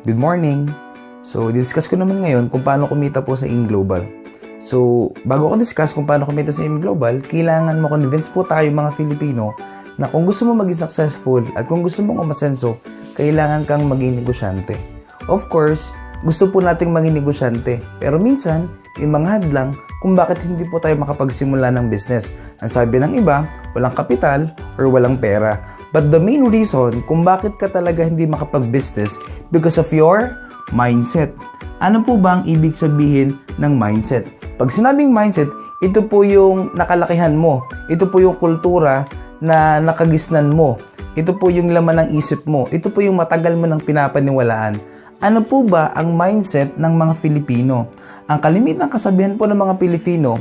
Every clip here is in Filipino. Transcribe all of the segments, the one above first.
Good morning! So, discuss ko naman ngayon kung paano kumita po sa AIM Global. So, bago ko discuss kung paano kumita sa AIM Global, kailangan mo-convince po tayo mga Filipino na kung gusto mo maging successful at kung gusto mong umasenso, kailangan kang maging negosyante. Of course, gusto po nating maging negosyante. Pero minsan, may mga hadlang kung bakit hindi po tayo makapagsimula ng business. Ang sabi ng iba, walang kapital or walang pera. But the main reason kung bakit ka talaga hindi makapag-business because of your mindset. Ano po ba ang ibig sabihin ng mindset? Pag sinabing mindset, ito po yung nakalakihan mo. Ito po yung kultura na nakagisnan mo. Ito po yung laman ng isip mo. Ito po yung matagal mo nang pinapaniwalaan. Ano po ba ang mindset ng mga Filipino? Ang kalimitang kasabihan po ng mga Pilipino,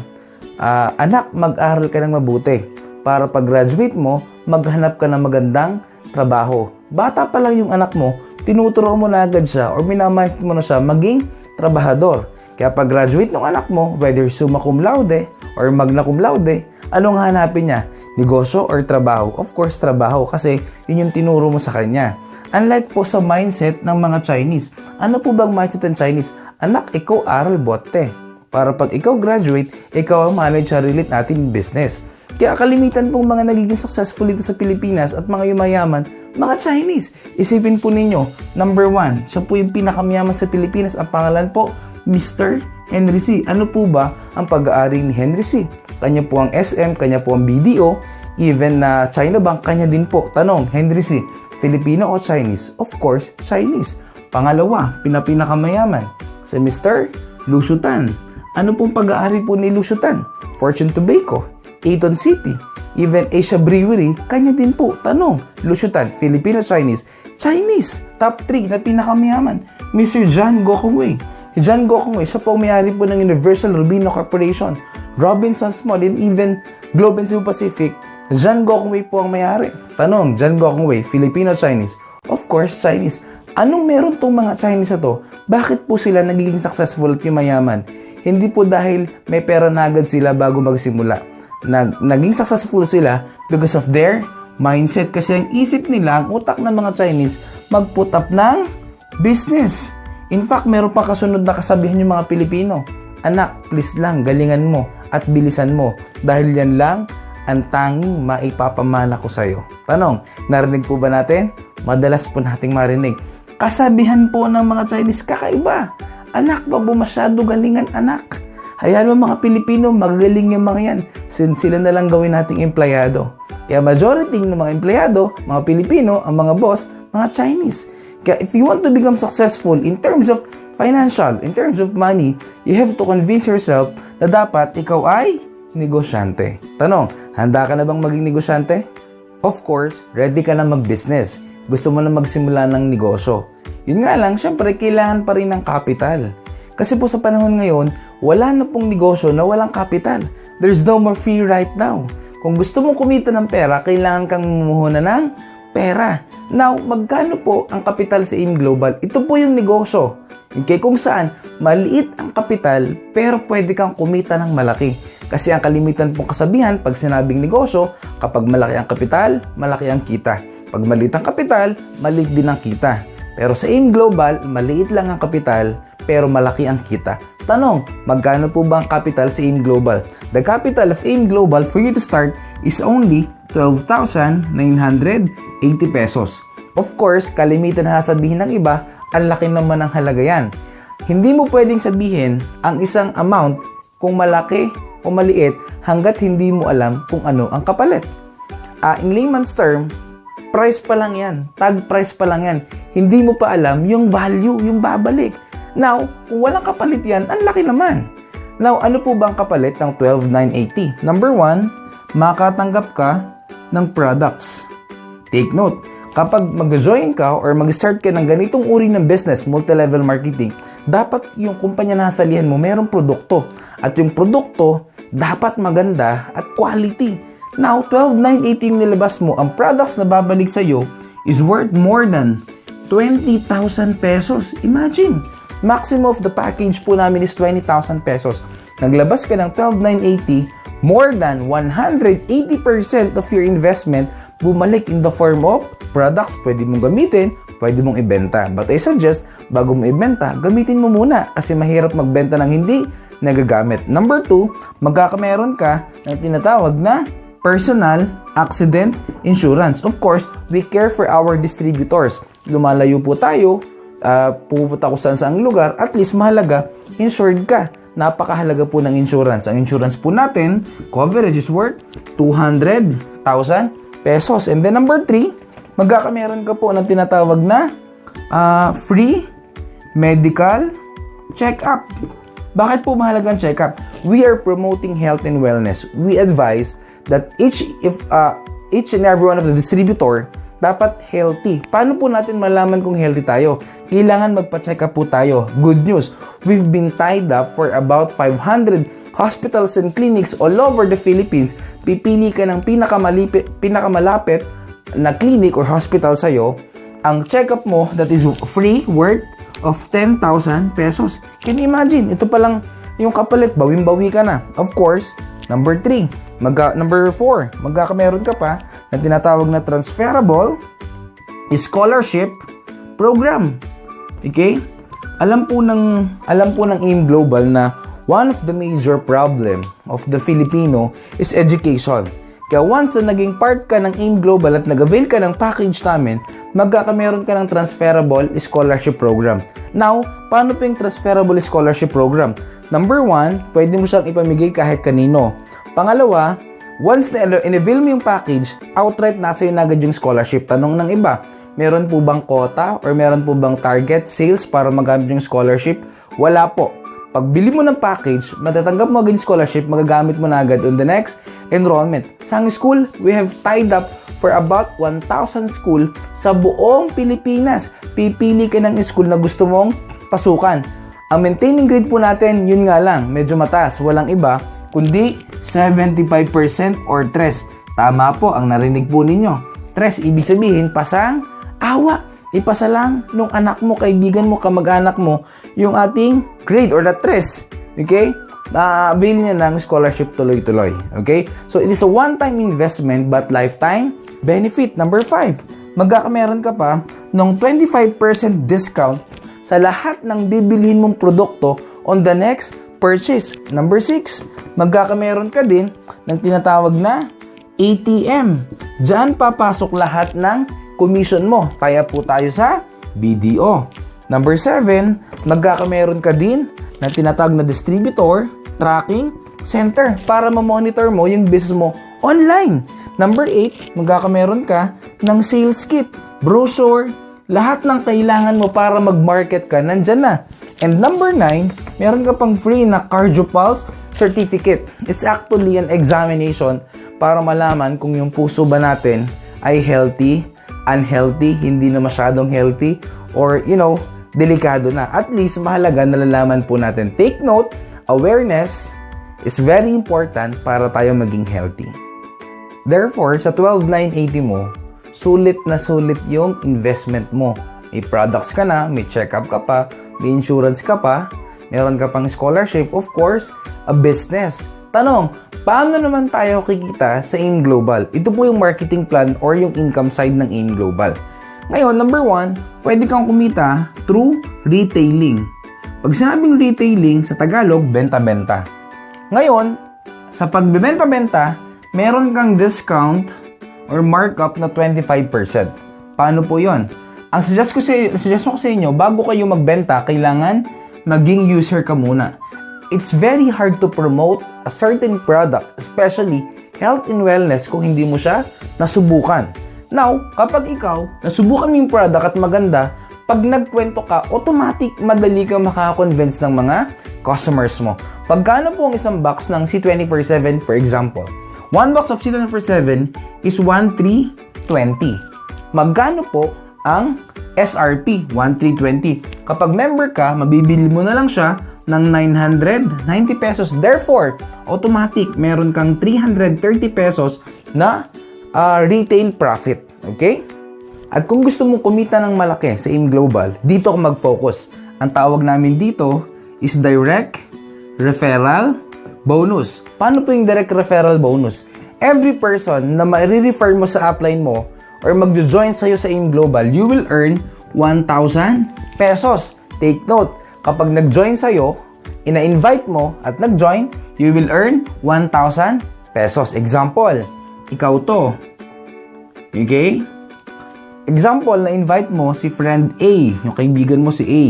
anak, mag-aral ka ng mabuti para pag-graduate mo, maghanap ka ng magandang trabaho. Bata pa lang yung anak mo, tinuturo mo na agad siya or minamindset mo na siya maging trabahador. Kaya pag-graduate ng anak mo, whether summa cum laude or magna cum laude, anong hanapin niya? Negosyo or trabaho? Of course, trabaho kasi yun yung tinuro mo sa kanya. Unlike po sa mindset ng mga Chinese. Ano po bang mindset ng Chinese? Anak, ikaw aral bote. Para pag ikaw graduate, ikaw ang manage sarili natin business. Kaya kalimitan pong mga nagiging successful dito sa Pilipinas at mga yumayaman, mga Chinese. Isipin po ninyo, number 1, siya po yung pinakamayaman sa Pilipinas. Ang pangalan po, Mr. Henry C. Ano po ba ang pag-aari ni Henry C? Kanya po ang SM, kanya po ang BDO, even na China Bank, kanya din po. Tanong, Henry C, Filipino o Chinese? Of course, Chinese. Pangalawa, pinakamayaman, si Mr. Lucio Tan. Ano pong pag-aari po ni Lucio Tan? Fortune Tobacco, Eton City, even Asia Brewery, kanya din po. Tanong, Lucio Tan, Filipino, Chinese? Chinese. Top 3 na pinakamayaman, Mr. John Gokongwei. John Gokongwei, siya po ang may-ari po ng Universal Robina Corporation, Robinsons Mall, and even Globe and Cebu Pacific. John Gokongwei po ang may-ari. Tanong, John Gokongwei, Filipino, Chinese? Of course, Chinese. Anong meron tong mga Chinese na to? Bakit po sila nagiging successful at yumayaman? Hindi po dahil may pera na agad sila bago magsimula. Naging successful sila because of their mindset. Kasi ang isip nila, ang utak ng mga Chinese, mag-put up ng business. In fact, meron pa kasunod na kasabihan yung mga Pilipino. Anak, please lang, galingan mo at bilisan mo. Dahil yan lang ang tanging maipapamana ko sa'yo. Tanong, narinig po ba natin? Madalas po nating marinig. Kasabihan po ng mga Chinese, kakaiba. Anak, wag mo masyado galingan, anak. Hayaan mo mga Pilipino, magagaling yung mga yan. Sila na lang gawin nating empleyado. Kaya majority ng mga empleyado, mga Pilipino, ang mga boss, mga Chinese. Kaya if you want to become successful in terms of financial, in terms of money, you have to convince yourself na dapat ikaw ay negosyante. Tanong, handa ka na bang maging negosyante? Of course, ready ka na mag-business. Gusto mo na magsimula ng negosyo. Yun nga lang, syempre, kailangan pa rin ng capital. Kasi po sa panahon ngayon, wala na pong negosyo na walang capital. There's no more free right now. Kung gusto mong kumita ng pera, kailangan kang mumuhunan ng pera. Now, magkano po ang kapital sa AIM Global? Ito po yung negosyo. Kaya kung saan, maliit ang kapital, pero pwede kang kumita ng malaki. Kasi ang kalimitan pong kasabihan, pag sinabing negosyo, kapag malaki ang kapital, malaki ang kita. Pag maliit ang kapital, maliit din ang kita. Pero sa AIM Global, maliit lang ang kapital, pero malaki ang kita. Tanong, magkano po ba ang capital sa AIM Global? The capital of AIM Global for you to start is only 12,980 pesos. Of course, kalimitan na sabihin ng iba, ang laki naman ng halaga yan. Hindi mo pwedeng sabihin ang isang amount kung malaki o maliit hanggat hindi mo alam kung ano ang kapalit. In layman's term, price pa lang yan. Tag price pa lang yan. Hindi mo pa alam yung value, yung babalik. Now, kung walang kapalit yan, ang laki naman. Now, ano po ba ang kapalit ng 12,980? Number 1, makatanggap ka ng products. Take note, kapag mag-join ka or mag-start ka ng ganitong uri ng business, multi-level marketing, dapat yung kumpanya na nasalihan mo, mayroong produkto. At yung produkto, dapat maganda at quality. Now, 12,980 yung nilabas mo, ang products na babalik sa'yo is worth more than 20,000 pesos. Imagine, maximum of the package po namin is 20,000 pesos. Naglabas ka ng 12,980, more than 180% of your investment bumalik in the form of products pwede mong gamitin pwede mong ibenta. But I suggest, bago mo ibenta, gamitin mo muna kasi mahirap magbenta ng hindi nagagamit. Number 2, magkakameron ka ng tinatawag na personal accident insurance. Of course, we care for our distributors. Lumalayo po tayo, pupunta ko saan saang lugar, at least mahalaga, insured ka. Napakahalaga po ng insurance. Ang insurance po natin, coverage is worth 200,000 pesos. And then number 3, magkakameron ka po ng tinatawag na free medical check-up. Bakit po mahalagang check-up? We are promoting health and wellness. We advise that each and every one of the distributor dapat healthy. Paano po natin malaman kung healthy tayo? Kailangan magpa-check up po tayo. Good news, we've been tied up for about 500 hospitals and clinics all over the Philippines. Pipili ka ng pinakamalapit na clinic or hospital sa'yo. Ang check-up mo that is free, worth of 10,000 pesos. Can you imagine? Ito pa lang yung kapalit, bawing-bawi ka na. Of course, number 4, magkakameron ka pa na tinatawag na transferable scholarship program. Okay? Alam po ng AIM Global na one of the major problem of the Filipino is education. Kaya once na naging part ka ng AIM Global at nag-avail ka ng package namin, magkakameron ka ng transferable scholarship program. Now, paano po yung transferable scholarship program? Number 1, pwede mo siyang ipamigay kahit kanino. Pangalawa, once na in-avail mo yung package, outright nasa yun agad yung scholarship. Tanong ng iba, meron po bang quota or meron po bang target sales para magamit yung scholarship? Wala po. Pag bili mo ng package, matatanggap mo agad yung scholarship, magagamit mo na agad on the next enrollment. Sa school, we have tied up for about 1,000 school sa buong Pilipinas. Pipili ka ng school na gusto mong pasukan. Ang maintaining grade po natin, yun nga lang, medyo mataas. Walang iba, kundi 75% or 3. Tama po, ang narinig po ninyo. 3, ibig sabihin, pasang awa. Ipasa lang nung anak mo, kaibigan mo, kamag-anak mo, yung ating grade or the 3. Okay? Na-avail niya ng scholarship tuloy-tuloy. Okay? So, it is a one-time investment but lifetime benefit. Number 5, magkakameron ka pa ng 25% discount sa lahat ng bibilhin mong produkto on the next purchase. Number 6, magkakameron ka din ng tinatawag na ATM. Diyan papasok lahat ng commission mo. Kaya po tayo sa BDO. Number 7, magkakameron ka din ng tinatawag na distributor tracking center para ma-monitor mo yung business mo online. Number 8, magkakameron ka ng sales kit, brochure, lahat ng kailangan mo para mag-market ka, nandyan na. And number 9, meron ka pang free na CardioPulse certificate. It's actually an examination para malaman kung yung puso ba natin ay healthy, unhealthy, hindi na masyadong healthy, or delikado na. At least mahalaga nalalaman po natin. Take note, awareness is very important para tayo maging healthy. Therefore, sa 12,980 mo, sulit na sulit yung investment mo. May products ka na, may check-up ka pa, may insurance ka pa, meron ka pang scholarship, of course, a business. Tanong, paano naman tayo kikita sa AIM Global? Ito po yung marketing plan or yung income side ng AIM Global. Ngayon, number 1, pwede kang kumita through retailing. Pag sinabing retailing, sa Tagalog, benta-benta. Ngayon, sa pagbebenta-benta, meron kang discount or markup na 25%. Paano po yon? Ang suggest ko sa inyo, bago kayo magbenta, kailangan maging user ka muna. It's very hard to promote a certain product, especially health and wellness, kung hindi mo siya nasubukan. Now, kapag ikaw, nasubukan mo yung product at maganda, pag nagkwento ka, automatic madali kang makakonvince ng mga customers mo. Pagkano po ang isang box ng C24/7, for example? One box of C24/7 is 1,320. Magkano po ang SRP? 1,320. Kapag member ka, mabibili mo na lang siya ng 990 pesos. Therefore, automatic, meron kang 330 pesos na retail profit. Okay? At kung gusto mong kumita ng malaki sa AIM Global, dito ka mag-focus. Ang tawag namin dito is direct referral bonus. Paano po yung direct referral bonus? Every person na ma-refer mo sa upline mo or mag-join sa'yo sa AIM Global, you will earn 1,000 pesos. Take note, kapag nag-join sa'yo, ina-invite mo at nag-join, you will earn 1,000 pesos. Example, ikaw to. Okay? Example, na-invite mo si friend A, yung kaibigan mo si A.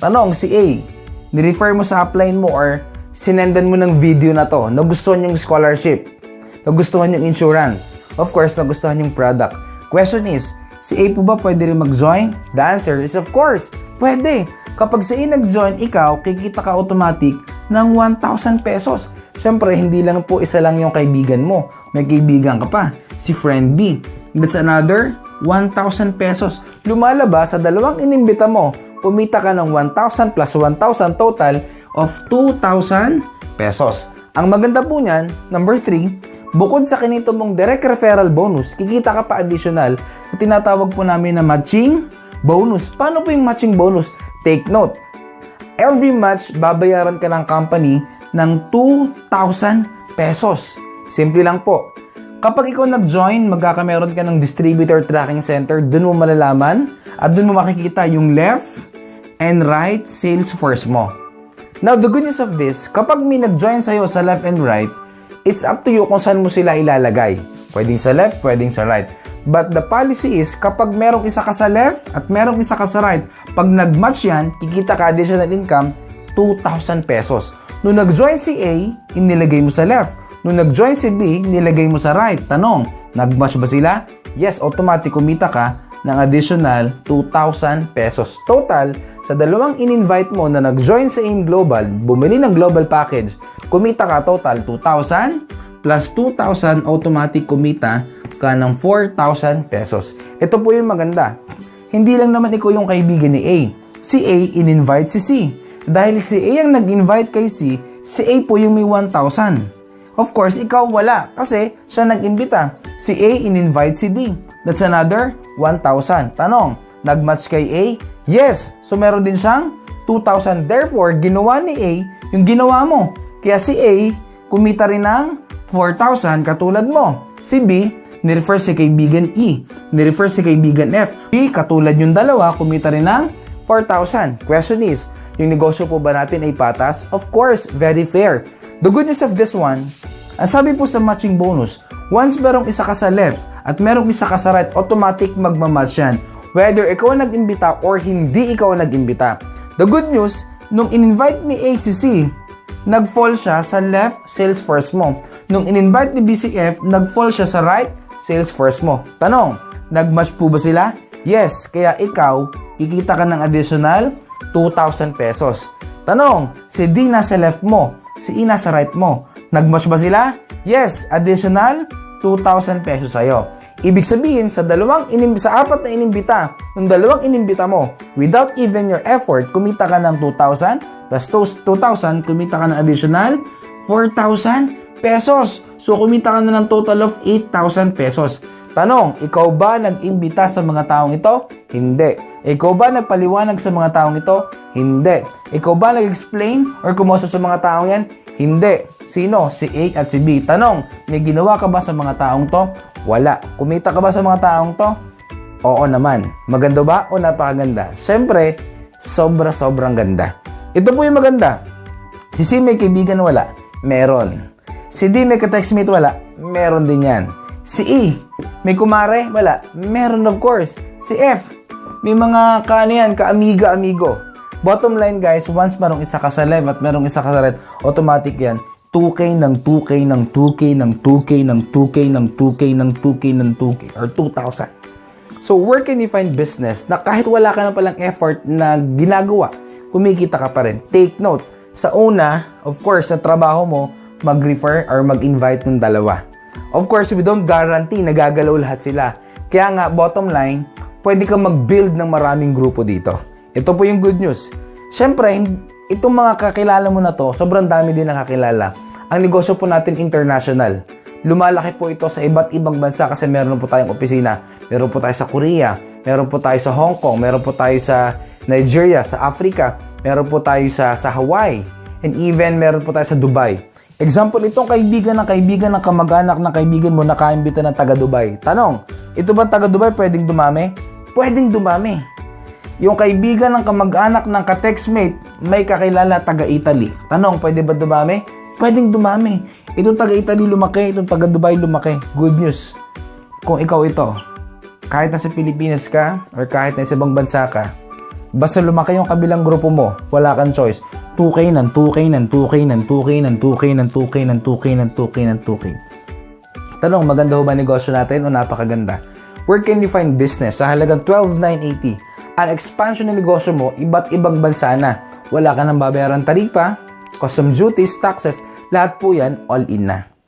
Tanong, si A, ni-refer mo sa upline mo or sinendan mo ng video na to, nagustuhan yung scholarship, nagustuhan yung insurance, of course, nagustuhan yung product. Question is, si A po ba pwede rin mag-join? The answer is of course, pwede. Kapag si A nag-join, ikaw, kikita ka automatic ng 1,000 pesos. Siyempre, hindi lang po isa lang yung kaibigan mo. May kaibigan ka pa, si friend B. That's another 1,000 pesos. Lumalabas sa dalawang inimbita mo, kumita ka ng 1,000 plus 1,000 total of 2,000 pesos. Ang maganda po niyan, number 3, bukod sa kinito mong direct referral bonus, kikita ka pa additional na tinatawag po namin na matching bonus. Paano po yung matching bonus? Take note, every match, babayaran ka ng company ng 2,000 pesos. Simple lang po. Kapag ikaw nag-join, magkakameron ka ng distributor tracking center, dun mo malalaman at dun mo makikita yung left and right sales force mo. Now, the good news of this, kapag may nag-join sa'yo sa left and right, it's up to you kung saan mo sila ilalagay. Pwedeng sa left, pwedeng sa right. But the policy is, kapag merong isa ka sa left at merong isa ka sa right, pag nag-match yan, kikita ka additional income, 2,000 pesos. Nung nag-join si A, inilagay mo sa left. Nung nag-join si B, nilagay mo sa right. Tanong, nag-match ba sila? Yes, automatic kumita ka ng additional 2,000 pesos. Total, sa dalawang in-invite mo na nag-join sa AIM Global, bumili ng global package, kumita ka total 2,000 plus 2,000, automatic kumita ka ng 4,000 pesos. Ito po yung maganda. Hindi lang naman ikaw yung kaibigan ni A. Si A in-invite si C. Dahil si A ang nag-invite kay C, si A po yung may 1,000. Of course, ikaw wala kasi siya nag-imbita. Si A in-invite si D. That's another 1,000. Tanong, nag-match kay A? Yes. So, meron din siyang 2,000. Therefore, ginawa ni A yung ginawa mo. Kaya si A, kumita rin ng 4,000 katulad mo. Si B, nirefer si kaibigan E. Nirefer si kaibigan F. B, katulad yung dalawa, kumita rin ng 4,000. Question is, yung negosyo po ba natin ay patas? Of course, very fair. The good news of this one, ang sabi po sa matching bonus, once merong isa ka sa left at merong isa ka sa right, automatic magmamatch yan. Whether ikaw ang nag-imbita or hindi ikaw ang nag-imbita. The good news, nung in-invite ni A si C, nag-fall siya sa left sales force mo. Nung in-invite ni B si F, nag-fall siya sa right sales force mo. Tanong, nag-match po ba sila? Yes, kaya ikaw, kikita ka ng additional 2,000 pesos. Tanong, si D nasa left mo, si E nasa right mo. Nag-match ba sila? Yes, additional 2,000 pesos sa'yo. Ibig sabihin, sa apat na inimbita, ng dalawang inimbita mo, without even your effort, kumita ka ng 2,000, plus 2,000, kumita ka ng additional 4,000 pesos. So, kumita ka na ng total of 8,000 pesos. Tanong, ikaw ba nag-imbita sa mga taong ito? Hindi. Ikaw ba nagpaliwanag sa mga taong ito? Hindi. Ikaw ba nag-explain or kumusap sa mga taong yan? Hindi. Sino? Si A at si B. Tanong, may ginawa ka ba sa mga taong to? Wala. Kumita ka ba sa mga taong to? Oo naman. Maganda ba o napakaganda? Siyempre, sobrang ganda. Ito po yung maganda. Si C may kaibigan wala? Meron. Si D may ka-textmate wala? Meron din yan. Si E, may kumare? Wala. Meron of course. Si F, may mga ka-amiga-amigo. Bottom line guys, once marong isa ka sa left at merong isa ka sa right, automatic yan. 2K ng 2K ng 2K ng 2K ng 2K ng 2K ng 2K ng 2K or 2,000. So where can you find business na kahit wala ka na palang effort na ginagawa, kumikita ka pa rin? Take note, sa una, of course, sa trabaho mo, mag-refer or mag-invite ng dalawa. Of course, we don't guarantee na gagalaw lahat sila. Kaya nga, bottom line, pwede kang mag-build ng maraming grupo dito. Ito po yung good news. Siyempre, itong mga kakilala mo na to, sobrang dami din nakakilala. Ang negosyo po natin international. Lumalaki po ito sa iba't ibang bansa kasi meron po tayong opisina. Meron po tayo sa Korea, meron po tayo sa Hong Kong, meron po tayo sa Nigeria, sa Africa, meron po tayo sa Hawaii, and even meron po tayo sa Dubai. Example, itong kaibigan ng kamag-anak ng kaibigan mo nakaimbita ng taga Dubai. Tanong, ito ba taga Dubai pwedeng dumami? Pwedeng dumami. Yung kaibigan ng kamag-anak ng ka-textmate may kakilala taga-Italy. Tanong, pwede ba dumami? Pwedeng dumami. Itong taga-Italy lumaki, itong taga-Dubai lumaki. Good news. Kung ikaw ito, kahit nasa Pilipinas ka or kahit nasa ibang bansa ka, basta lumaki yung kabilang grupo mo, wala kang choice. 2K ng 2K ng 2K ng 2K ng 2K ng 2K ng 2K ng 2K ng 2K. Tanong, maganda ho ba negosyo natin o napakaganda? Where can you find business sa halagang 12,980? Ang expansion ng negosyo mo, iba't ibang bansa na. Wala ka nang babayaran taripa, custom duties, taxes, lahat po yan all in na.